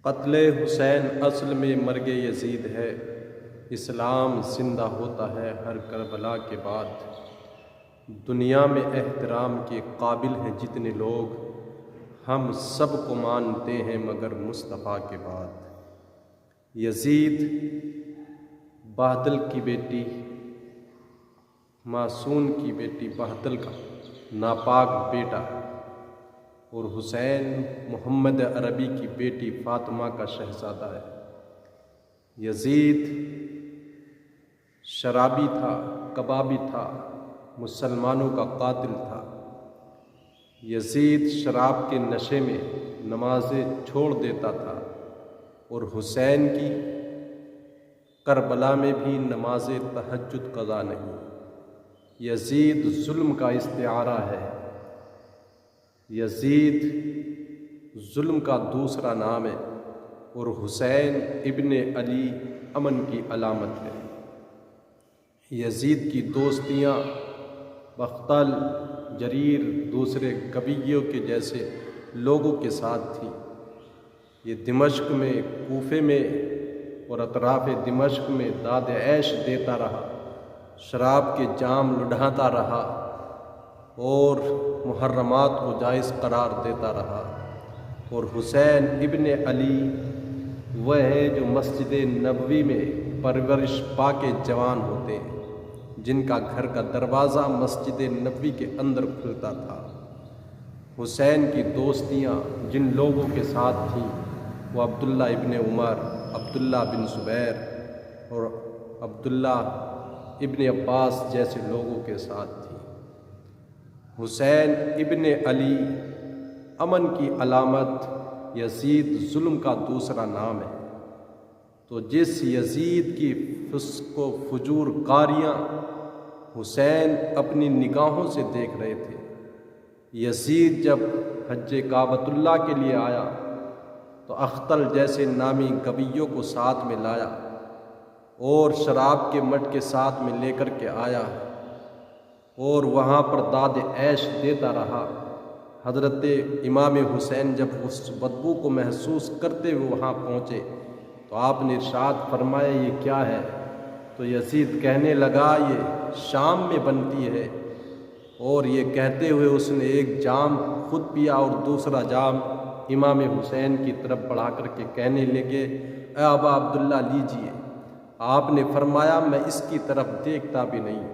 قتل حسین اصل میں مرگ یزید ہے۔ اسلام زندہ ہوتا ہے ہر کربلا کے بعد۔ دنیا میں احترام کے قابل ہیں جتنے لوگ، ہم سب کو مانتے ہیں مگر مصطفیٰ کے بعد۔ یزید بہدل کی بیٹی، معصوم کی بیٹی بہدل کا ناپاک بیٹا، اور حسین محمد عربی کی بیٹی فاطمہ کا شہزادہ ہے۔ یزید شرابی تھا، کبابی تھا، مسلمانوں کا قاتل تھا۔ یزید شراب کے نشے میں نمازیں چھوڑ دیتا تھا، اور حسین کی کربلا میں بھی نماز تہجد قضا نہیں۔ یزید ظلم کا استعارہ ہے۔ یزید ظلم کا دوسرا نام ہے، اور حسین ابن علی امن کی علامت ہے۔ یزید کی دوستیاں بختل، جریر، دوسرے کبیوں کے جیسے لوگوں کے ساتھ تھی۔ یہ دمشق میں، کوفے میں اور اطراف دمشق میں داد عیش دیتا رہا، شراب کے جام لڑھاتا رہا اور محرمات کو جائز قرار دیتا رہا۔ اور حسین ابن علی وہ ہے جو مسجد نبوی میں پرورش پا کے جوان ہوتے ہیں، جن کا گھر کا دروازہ مسجد نبوی کے اندر کھلتا تھا۔ حسین کی دوستیاں جن لوگوں کے ساتھ تھیں وہ عبداللہ ابن عمر، عبداللہ بن زبیر اور عبداللہ ابن عباس جیسے لوگوں کے ساتھ تھی۔ حسین ابن علی امن کی علامت، یزید ظلم کا دوسرا نام ہے۔ تو جس یزید کی فسق و فجور کاریاں حسین اپنی نگاہوں سے دیکھ رہے تھے، یزید جب حج کعبۃ اللہ کے لیے آیا تو اختل جیسے نامی کبیوں کو ساتھ میں لایا اور شراب کے مٹ کے ساتھ میں لے کر کے آیا، اور وہاں پر داد عیش دیتا رہا۔ حضرت امام حسین جب اس بدبو کو محسوس کرتے ہوئے وہاں پہنچے تو آپ نے ارشاد فرمایا یہ کیا ہے؟ تو یزید کہنے لگا یہ شام میں بنتی ہے، اور یہ کہتے ہوئے اس نے ایک جام خود پیا اور دوسرا جام امام حسین کی طرف بڑھا کر کے کہنے لگے اے ابا عبداللہ لیجئے۔ آپ نے فرمایا میں اس کی طرف دیکھتا بھی نہیں۔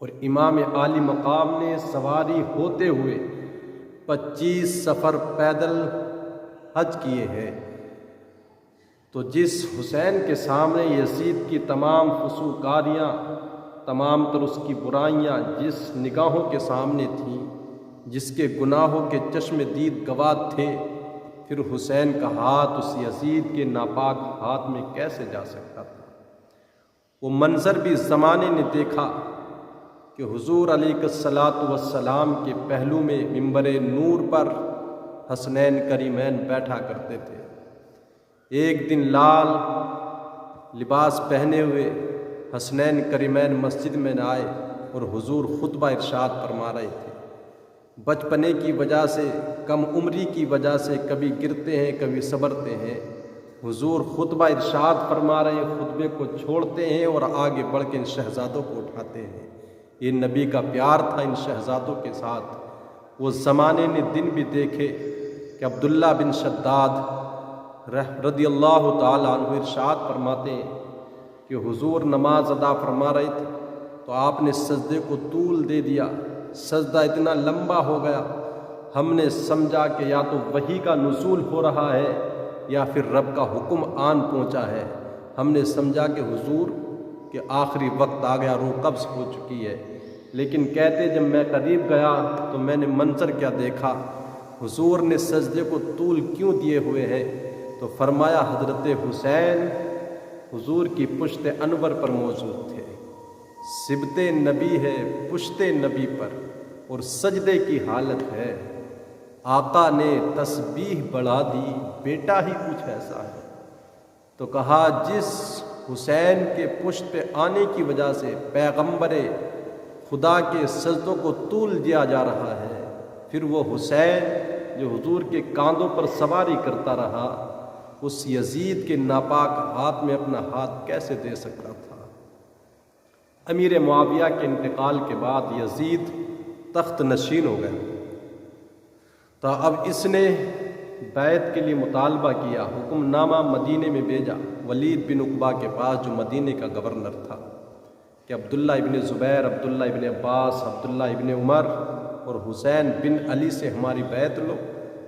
اور امام عالی مقام نے سواری ہوتے ہوئے 25 سفر پیدل حج کیے ہیں۔ تو جس حسین کے سامنے یزید کی تمام فسوقاریاں، تمام تر اس کی برائیاں جس نگاہوں کے سامنے تھیں، جس کے گناہوں کے چشم دید گواہ تھے، پھر حسین کا ہاتھ اس یزید کے ناپاک ہاتھ میں کیسے جا سکتا تھا؟ وہ منظر بھی زمانے نے دیکھا کہ حضور علیہ الصلاۃ والسلام کے پہلو میں منبر نور پر حسنین کریمین بیٹھا کرتے تھے۔ ایک دن لال لباس پہنے ہوئے حسنین کریمین مسجد میں آئے اور حضور خطبہ ارشاد فرما رہے تھے۔ بچپنے کی وجہ سے، کم عمری کی وجہ سے کبھی گرتے ہیں کبھی سنبھلتے ہیں۔ حضور خطبہ ارشاد فرما رہے ہیں، خطبے کو چھوڑتے ہیں اور آگے بڑھ کے ان شہزادوں کو اٹھاتے ہیں۔ یہ نبی کا پیار تھا ان شہزادوں کے ساتھ۔ وہ زمانے نے دن بھی دیکھے کہ عبداللہ بن شداد رضی اللہ تعالی عنہ ارشاد فرماتے ہیں کہ حضور نماز ادا فرما رہے تھے تو آپ نے سجدے کو طول دے دیا، سجدہ اتنا لمبا ہو گیا، ہم نے سمجھا کہ یا تو وحی کا نزول ہو رہا ہے یا پھر رب کا حکم آن پہنچا ہے۔ ہم نے سمجھا کہ حضور کہ آخری وقت آ گیا، روح قبض ہو چکی ہے۔ لیکن کہتے جب میں قریب گیا تو میں نے منظر کیا دیکھا، حضور نے سجدے کو طول کیوں دیے ہوئے ہیں؟ تو فرمایا حضرت حسین حضور کی پشت انور پر موجود تھے، سبط نبی ہے پشت نبی پر اور سجدے کی حالت ہے۔ آقا نے تسبیح بڑھا دی، بیٹا ہی کچھ ایسا ہے۔ تو کہا جس حسین کے پشت پہ آنے کی وجہ سے پیغمبر خدا کے سجدوں کو طول دیا جا رہا ہے، پھر وہ حسین جو حضور کے کاندھوں پر سواری کرتا رہا، اس یزید کے ناپاک ہاتھ میں اپنا ہاتھ کیسے دے سکتا تھا؟ امیر معاویہ کے انتقال کے بعد یزید تخت نشین ہو گئے، تو اب اس نے بیعت کے لیے مطالبہ کیا، حکم نامہ مدینے میں بھیجا ولید بن عقبہ کے پاس جو مدینے کا گورنر تھا، کہ عبداللہ ابن زبیر، عبداللہ ابن عباس، عبداللہ ابن عمر اور حسین بن علی سے ہماری بیعت لو،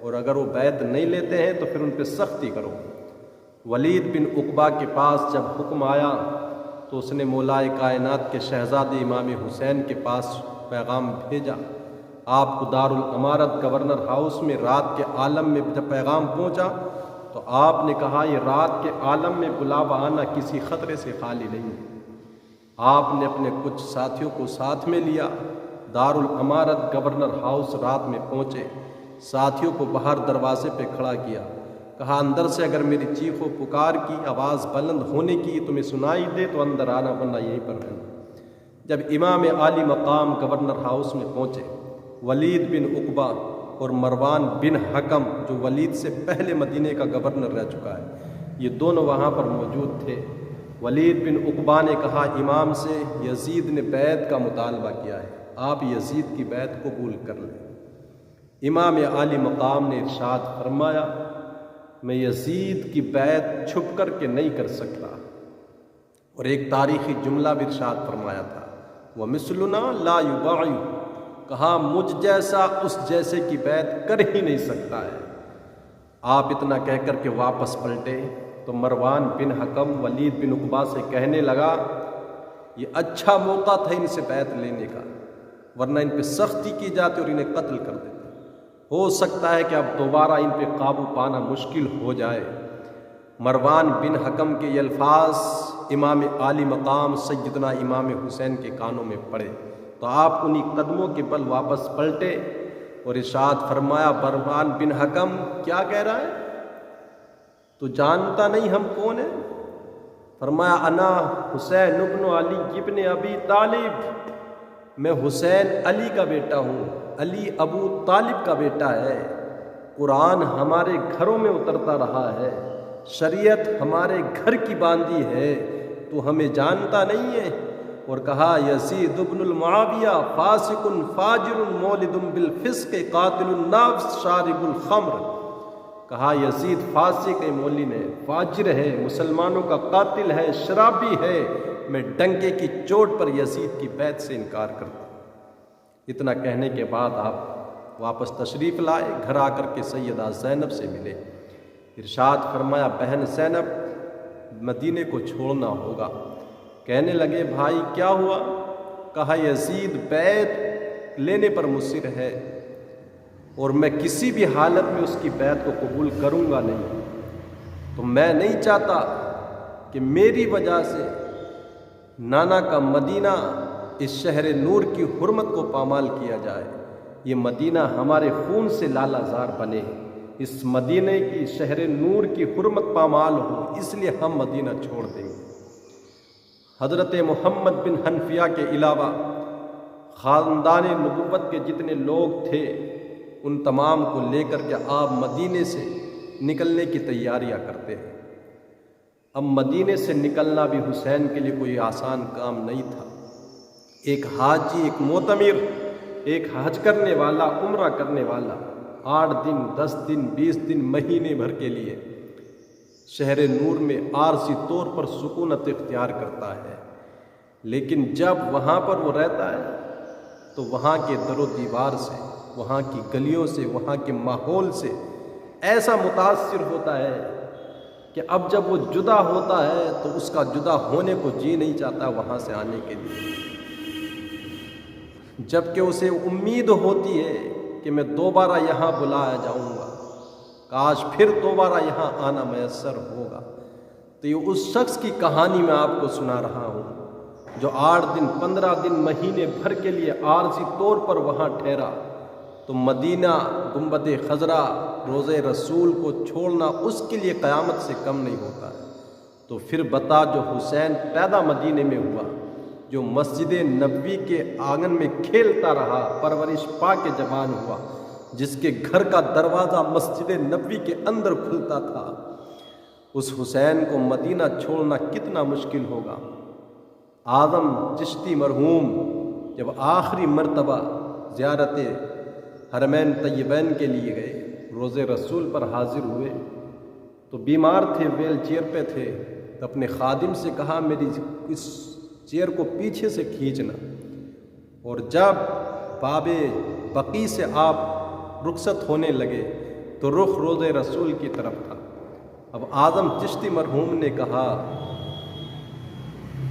اور اگر وہ بیعت نہیں لیتے ہیں تو پھر ان پہ سختی کرو۔ ولید بن عقبہ کے پاس جب حکم آیا تو اس نے مولائے کائنات کے شہزادے امام حسین کے پاس پیغام بھیجا۔ آپ کو دارالامارت گورنر ہاؤس میں رات کے عالم میں جب پیغام پہنچا تو آپ نے کہا یہ رات کے عالم میں بلاوا آنا کسی خطرے سے خالی نہیں۔ آپ نے اپنے کچھ ساتھیوں کو ساتھ میں لیا، دارالامارت گورنر ہاؤس رات میں پہنچے، ساتھیوں کو باہر دروازے پہ کھڑا کیا، کہا اندر سے اگر میری چیخ و پکار کی آواز بلند ہونے کی تمہیں سنائی دے تو اندر آنا، ورنہ یہیں پر رہنا۔ جب امام عالی مقام گورنر ہاؤس میں پہنچے، ولید بن عقبہ اور مروان بن حکم جو ولید سے پہلے مدینے کا گورنر رہ چکا ہے، یہ دونوں وہاں پر موجود تھے۔ ولید بن عقبہ نے کہا امام سے یزید نے بیعت کا مطالبہ کیا ہے، آپ یزید کی بیعت قبول کر لیں۔ امام عالی مقام نے ارشاد فرمایا میں یزید کی بیعت چھپ کر کے نہیں کر سکتا، اور ایک تاریخی جملہ بھی ارشاد فرمایا تھا وَمِثْلُنَا لَا يُبَاعُ، کہا مجھ جیسا اس جیسے کی بیعت کر ہی نہیں سکتا ہے۔ آپ اتنا کہہ کر کے واپس پلٹے تو مروان بن حکم ولید بن عقبہ سے کہنے لگا یہ اچھا موقع تھا ان سے بیعت لینے کا، ورنہ ان پہ سختی کی جاتی اور انہیں قتل کر دیتے، ہو سکتا ہے کہ اب دوبارہ ان پہ قابو پانا مشکل ہو جائے۔ مروان بن حکم کے یہ الفاظ امام عالی مقام سیدنا امام حسین کے کانوں میں پڑے تو آپ انہی قدموں کے بل واپس پلٹے اور ارشاد فرمایا مروان بن حکم کیا کہہ رہا ہے؟ تو جانتا نہیں ہم کون ہیں؟ فرمایا انا حسین ابن علی ابن ابی طالب، میں حسین علی کا بیٹا ہوں، علی ابو طالب کا بیٹا ہے، قرآن ہمارے گھروں میں اترتا رہا ہے، شریعت ہمارے گھر کی باندھی ہے، تو ہمیں جانتا نہیں ہے؟ اور کہا یزید ابن المعاویہ فاسق فاجر مولد بالفسق قاتل النفس شارب الخمر، کہا یزید فاسق ہے، مولن ہے، فاجر ہے، مسلمانوں کا قاتل ہے، شرابی ہے، میں ڈنکے کی چوٹ پر یزید کی بیعت سے انکار کرتا ہوں۔ اتنا کہنے کے بعد آپ واپس تشریف لائے، گھر آ کر کے سیدہ زینب سے ملے، ارشاد فرمایا بہن زینب مدینے کو چھوڑنا ہوگا۔ کہنے لگے بھائی کیا ہوا؟ کہا یزید بیعت لینے پر مصر ہے اور میں کسی بھی حالت میں اس کی بیعت کو قبول کروں گا نہیں، تو میں نہیں چاہتا کہ میری وجہ سے نانا کا مدینہ اس شہر نور کی حرمت کو پامال کیا جائے، یہ مدینہ ہمارے خون سے لالا زار بنے، اس مدینہ کی شہر نور کی حرمت پامال ہو، اس لیے ہم مدینہ چھوڑ دیں گے۔ حضرت محمد بن حنفیہ کے علاوہ خاندان نبوت کے جتنے لوگ تھے ان تمام کو لے کر کے آپ مدینے سے نکلنے کی تیاریاں کرتے ہیں۔ اب مدینے سے نکلنا بھی حسین کے لیے کوئی آسان کام نہیں تھا۔ ایک حاجی، ایک معتمر، ایک حج کرنے والا، عمرہ کرنے والا 8 دن 10 دن 20 دن مہینے بھر کے لیے شہر نور میں عارضی طور پر سکونت اختیار کرتا ہے، لیکن جب وہاں پر وہ رہتا ہے تو وہاں کے در و دیوار سے، وہاں کی گلیوں سے، وہاں کے ماحول سے ایسا متاثر ہوتا ہے کہ اب جب وہ جدا ہوتا ہے تو اس کا جدا ہونے کو جی نہیں چاہتا وہاں سے آنے کے لیے، جبکہ اسے امید ہوتی ہے کہ میں دوبارہ یہاں بلایا جاؤں گا، کاش پھر دوبارہ یہاں آنا میسر ہوگا۔ تو یہ اس شخص کی کہانی میں آپ کو سنا رہا ہوں جو 8 دن 15 دن مہینے بھر کے لیے عارضی طور پر وہاں ٹھہرا، تو مدینہ، گنبد خضرا، روضہ رسول کو چھوڑنا اس کے لیے قیامت سے کم نہیں ہوتا ہے۔ تو پھر بتا جو حسین پیدا مدینے میں ہوا، جو مسجد نبوی کے آنگن میں کھیلتا رہا، پرورش پا کے جوان ہوا، جس کے گھر کا دروازہ مسجد نبوی کے اندر کھلتا تھا، اس حسین کو مدینہ چھوڑنا کتنا مشکل ہوگا۔ اعظم چشتی مرحوم جب آخری مرتبہ زیارت حرمین طیبین کے لیے گئے، روضے رسول پر حاضر ہوئے تو بیمار تھے، ویل چیئر پہ تھے، تو اپنے خادم سے کہا میری اس چیئر کو پیچھے سے کھینچنا، اور جب باب بقیع سے آپ رخصت ہونے لگے تو رخ روضے رسول کی طرف تھا۔ اب اعظم چشتی مرحوم نے کہا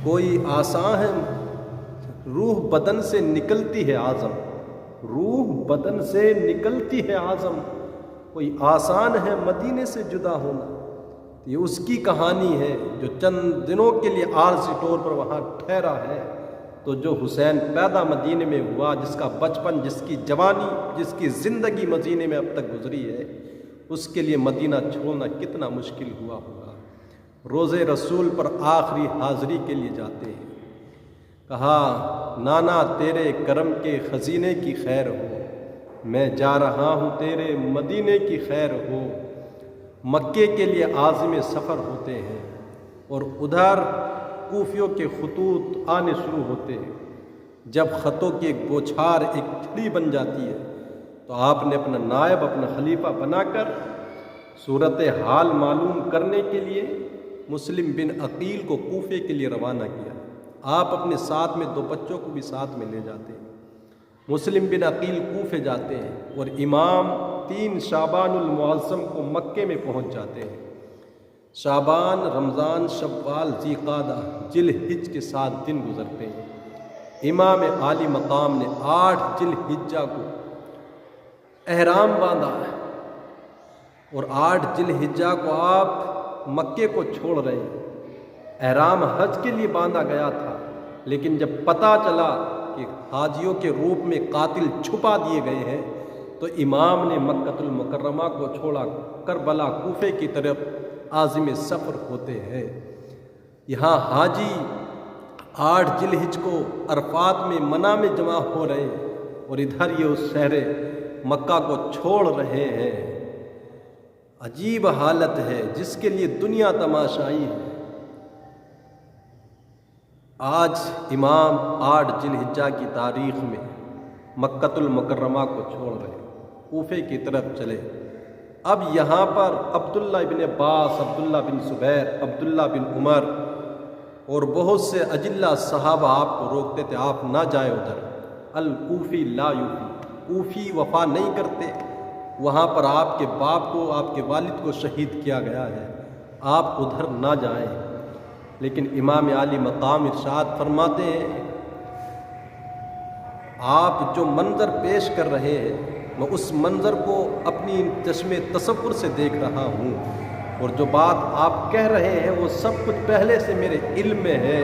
کوئی آسان ہے، روح بدن سے نکلتی ہے اعظم، روح بدن سے نکلتی ہے اعظم، کوئی آسان ہے مدینے سے جدا ہونا۔ یہ اس کی کہانی ہے جو چند دنوں کے لیے عارضی طور پر وہاں ٹھہرا ہے، تو جو حسین پیدا مدینے میں ہوا، جس کا بچپن، جس کی جوانی، جس کی زندگی مدینے میں اب تک گزری ہے، اس کے لیے مدینہ چھوڑنا کتنا مشکل ہوا ہوگا۔ روضے رسول پر آخری حاضری کے لیے جاتے ہیں، کہا نانا تیرے کرم کے خزینے کی خیر ہو، میں جا رہا ہوں تیرے مدینے کی خیر ہو۔ مکے کے لیے عازم سفر ہوتے ہیں اور ادھر کوفیوں کے خطوط آنے شروع ہوتے ہیں۔ جب خطوں کی ایک بوچھار، ایک چھڑی بن جاتی ہے، تو آپ نے اپنا نائب، اپنا خلیفہ بنا کر صورت حال معلوم کرنے کے لیے مسلم بن عقیل کو کوفے کے لیے روانہ کیا۔ آپ اپنے ساتھ میں 2 بچوں کو بھی ساتھ میں لے جاتے ہیں۔ مسلم بن عقیل کوفے جاتے ہیں اور امام 3 شعبان المعظم کو مکے میں پہنچ جاتے ہیں۔ شعبان، رمضان، شوال، ذی قعدہ، ذی الحجہ کے 7 دن گزرتے ہیں۔ امام عالی مقام نے 8 ذی الحجہ کو احرام باندھا اور 8 ذی الحجہ کو آپ مکے کو چھوڑ رہے ہیں۔ احرام حج کے لیے باندھا گیا تھا، لیکن جب پتہ چلا کہ حاجیوں کے روپ میں قاتل چھپا دیے گئے ہیں، تو امام نے مکۃ المکرمہ کو چھوڑا، کربلا کوفے کی طرف عازم سفر ہوتے ہیں۔ یہاں حاجی 8 ذی الحجہ کو عرفات میں منی میں جمع ہو رہے ہیں اور ادھر یہ اس شہر مکہ کو چھوڑ رہے ہیں۔ عجیب حالت ہے جس کے لیے دنیا تماشائی ہے۔ آج امام 8 ذی الحجہ کی تاریخ میں مکۃ المکرمہ کو چھوڑ رہے، کوفے کی طرف چلے۔ اب یہاں پر عبداللہ بن عباس، عبداللہ بن زبیر، عبداللہ بن عمر اور بہت سے اجلہ صحابہ آپ کو روکتے تھے، آپ نہ جائیں ادھر، الکوفی لا یوفی، کوفی وفا نہیں کرتے، وہاں پر آپ کے باپ کو، آپ کے والد کو شہید کیا گیا ہے، آپ ادھر نہ جائیں۔ لیکن امام عالی مقام ارشاد فرماتے ہیں آپ جو منظر پیش کر رہے ہیں، میں اس منظر کو اپنی چشم تصور سے دیکھ رہا ہوں، اور جو بات آپ کہہ رہے ہیں وہ سب کچھ پہلے سے میرے علم میں ہے۔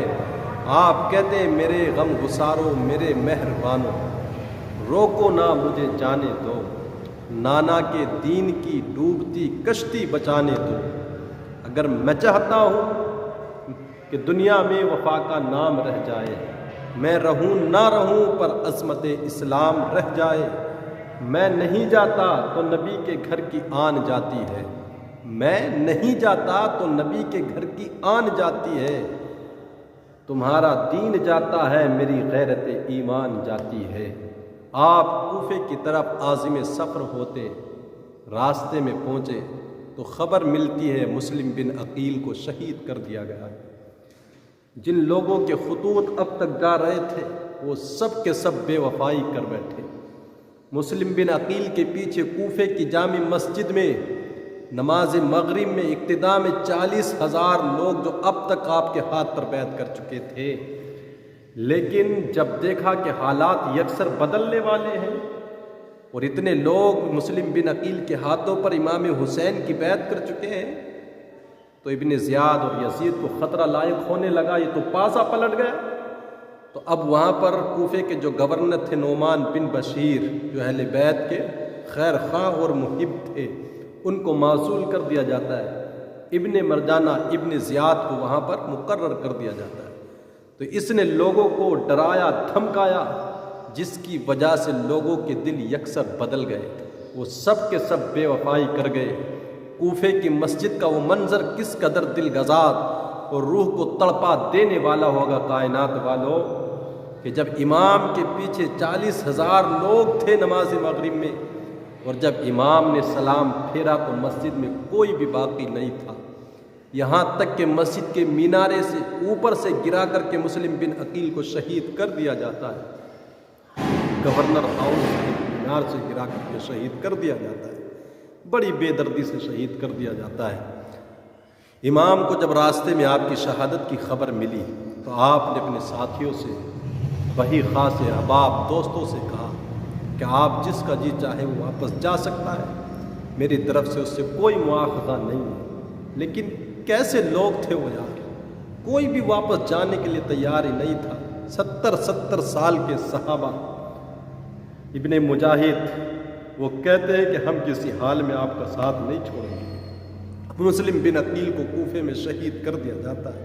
آپ کہتے ہیں میرے غم گسارو، میرے مہربانو، روکو نہ مجھے جانے دو، نانا کے دین کی ڈوبتی کشتی بچانے دو۔ اگر میں چاہتا ہوں کہ دنیا میں وفا کا نام رہ جائے، میں رہوں نہ رہوں پر عظمت اسلام رہ جائے، میں نہیں جاتا تو نبی کے گھر کی آن جاتی ہے، میں نہیں جاتا تو نبی کے گھر کی آن جاتی ہے، تمہارا دین جاتا ہے میری غیرت ایمان جاتی ہے۔ آپ کوفے کی طرف عازم سفر ہوتے، راستے میں پہنچے تو خبر ملتی ہے مسلم بن عقیل کو شہید کر دیا گیا ہے۔ جن لوگوں کے خطوط اب تک جا رہے تھے وہ سب کے سب بے وفائی کر بیٹھے۔ مسلم بن عقیل کے پیچھے کوفے کی جامع مسجد میں نماز مغرب میں ابتدا میں 40,000 لوگ جو اب تک آپ کے ہاتھ پر بیعت کر چکے تھے، لیکن جب دیکھا کہ حالات یکسر بدلنے والے ہیں اور اتنے لوگ مسلم بن عقیل کے ہاتھوں پر امام حسین کی بیعت کر چکے ہیں، تو ابن زیاد اور یزید کو خطرہ لاحق ہونے لگا، یہ تو پاسا پلٹ گیا۔ تو اب وہاں پر کوفے کے جو گورنر تھے نعمان بن بشیر، جو اہل بیت کے خیر خواہ اور محب تھے، ان کو معزول کر دیا جاتا ہے۔ ابن مرجانہ ابن زیاد کو وہاں پر مقرر کر دیا جاتا ہے۔ تو اس نے لوگوں کو ڈرایا، دھمکایا، جس کی وجہ سے لوگوں کے دل یکسر بدل گئے۔ وہ سب کے سب بے وفائی کر گئے۔ کوفے کی مسجد کا وہ منظر کس قدر دل گزار اور روح کو تڑپا دینے والا ہوگا کائنات والوں، کہ جب امام کے پیچھے 40,000 لوگ تھے نماز مغرب میں، اور جب امام نے سلام پھیرا تو مسجد میں کوئی بھی باقی نہیں تھا، یہاں تک کہ مسجد کے مینارے سے اوپر سے گرا کر کے مسلم بن عقیل کو شہید کر دیا جاتا ہے۔ گورنر ہاؤس کے مینار سے گرا کر کے شہید کر دیا جاتا ہے، بڑی بے دردی سے شہید کر دیا جاتا ہے۔ امام کو جب راستے میں آپ کی شہادت کی خبر ملی تو آپ نے اپنے ساتھیوں سے، وہی خاص احباب دوستوں سے کہا کہ آپ جس کا جی چاہے وہ واپس جا سکتا ہے، میری طرف سے اس سے کوئی مواخذہ نہیں ہے۔ لیکن کیسے لوگ تھے وہ یار، کوئی بھی واپس جانے کے لیے تیار ہی نہیں تھا۔ 70 سال کے صحابہ، ابن مجاہد وہ کہتے ہیں کہ ہم کسی حال میں آپ کا ساتھ نہیں چھوڑیں گے۔ مسلم بن عقیل کو کوفے میں شہید کر دیا جاتا ہے۔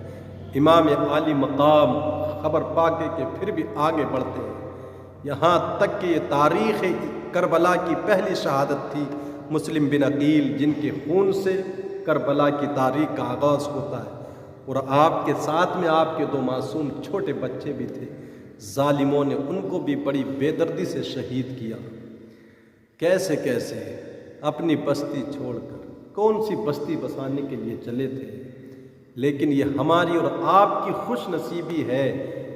امام عالی مقام خبر پا کے کہ پھر بھی آگے بڑھتے ہیں، یہاں تک کہ یہ تاریخ کربلا کی پہلی شہادت تھی مسلم بن عقیل، جن کے خون سے کربلا کی تاریخ کا آغاز ہوتا ہے، اور آپ کے ساتھ میں آپ کے 2 معصوم چھوٹے بچے بھی تھے۔ ظالموں نے ان کو بھی بڑی بے دردی سے شہید کیا۔ کیسے کیسے اپنی بستی چھوڑ کر کون سی بستی بسانے کے لیے چلے تھے، لیکن یہ ہماری اور آپ کی خوش نصیبی ہے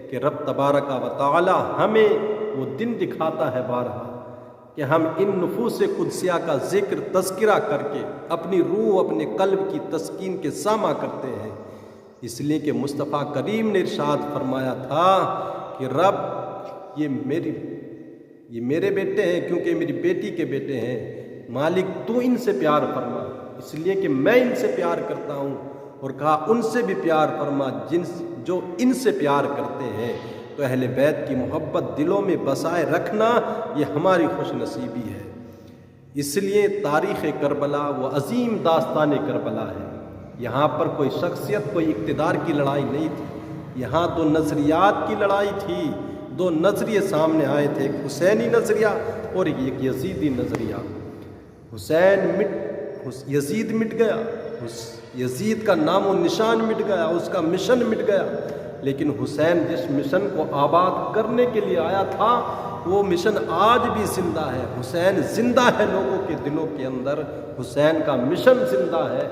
کہ رب تبارک و تعالی ہمیں وہ دن دکھاتا ہے بارہا کہ ہم ان نفوس قدسیہ کا ذکر تذکرہ کر کے اپنی روح اپنے قلب کی تسکین کے سامع کرتے ہیں۔ اس لیے کہ مصطفیٰ کریم نے ارشاد فرمایا تھا کہ رب یہ میرے بیٹے ہیں کیونکہ میری بیٹی کے بیٹے ہیں، مالک تو ان سے پیار فرما، اس لیے کہ میں ان سے پیار کرتا ہوں، اور کہا ان سے بھی پیار فرما جو ان سے پیار کرتے ہیں۔ تو اہل بیت کی محبت دلوں میں بسائے رکھنا یہ ہماری خوش نصیبی ہے۔ اس لیے تاریخ کربلا وہ عظیم داستان کربلا ہے۔ یہاں پر کوئی شخصیت، کوئی اقتدار کی لڑائی نہیں تھی، یہاں 2 نظریات کی لڑائی تھی۔ 2 نظریے سامنے آئے تھے، ایک حسینی نظریہ اور ایک یزیدی نظریہ۔ یزید مٹ گیا، یزید کا نام و نشان مٹ گیا، اس کا مشن مٹ گیا، لیکن حسین جس مشن کو آباد کرنے کے لیے آیا تھا وہ مشن آج بھی زندہ ہے۔ حسین زندہ ہے لوگوں کے دلوں کے اندر، حسین کا مشن زندہ ہے۔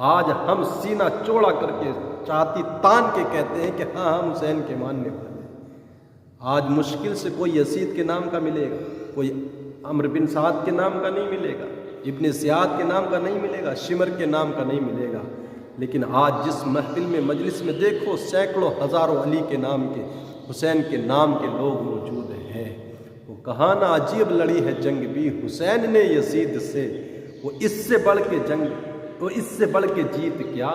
آج ہم سینہ چوڑا کر کے چھاتی تان کے کہتے ہیں کہ ہاں ہم حسین کے ماننے والے ہیں۔ آج مشکل سے کوئی یزید کے نام کا ملے گا، کوئی عمرو بن سعد کے نام کا نہیں ملے گا، ابن زیاد کے نام کا نہیں ملے گا، شمر کے نام کا نہیں ملے گا۔ لیکن آج جس محفل میں مجلس میں دیکھو سینکڑوں ہزاروں علی کے نام کے، حسین کے نام کے لوگ موجود ہیں۔ وہ کہاں نہ عجیب لڑی ہے جنگ بھی حسین نے یزید سے، وہ اس سے بڑھ کے جنگ، وہ اس سے بڑھ کے جیت کیا،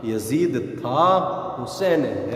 یزید تھا حسین ہے۔